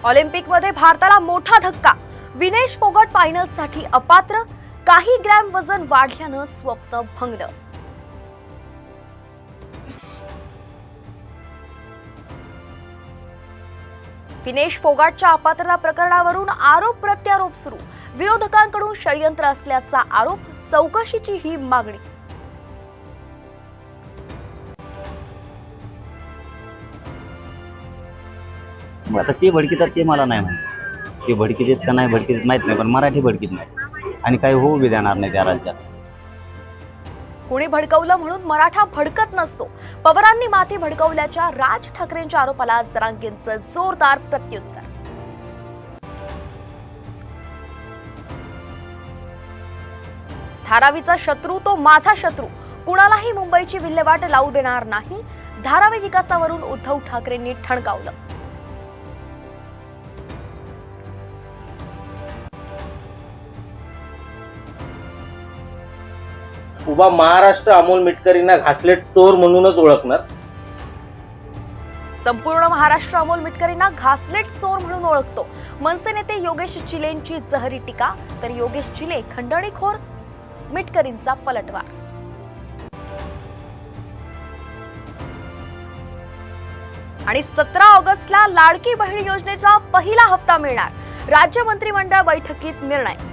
ऑलिम्पिकमध्ये भारताला मोठा धक्का, विनेश फोगट फायनलसाठी अपात्र, काही ग्रॅम वजन वाढल्यानं स्वप्न भंगलं. विनेश फोगाटच्या अपात्रता प्रकरणावरून आरोप प्रत्यारोप सुरू, विरोधकांकडून षडयंत्र असल्याचा आरोप, चौकशीची ही मागणी. आता ते भडकीतात ते मला नाही माहिती, ते भडकीत का नाही भडकीत माहित नाही, पण मराठी भडकीत नाही आणि काही होऊ बी देणार नाही त्या राज्यात. कोणी भडकवलं म्हणून मराठा भडकत नसतो, पवारांनी माती भडकवल्याच्या राज ठाकरेंच्या आरोपाला जरांगेंचं जोरदार प्रत्युत्तर. धारावीचा शत्रू तो माझा शत्रू, कुणालाही मुंबईची विल्हेवाट लावू देणार नाही, धारावी विकासावरून उद्धव ठाकरेंनी ठणकावलं. उभा महाराष्ट्र अमोल मिटकरींना घासलेट चोर म्हणूनच ओळखणार. संपूर्ण महाराष्ट्र अमोल मिटकरींना घासलेट चोर म्हणून ओळखतो. मनसे नेते योगेश चिलेंची जहरी टीका, तर योगेश चिले खंडणीखोर, मिटकरींचा पलटवार. आणि 17 ऑगस्टला लाडकी बहीण योजनेचा पहिला हप्ता मिळणार, राज्य मंत्रिमंडळ बैठकीत निर्णय.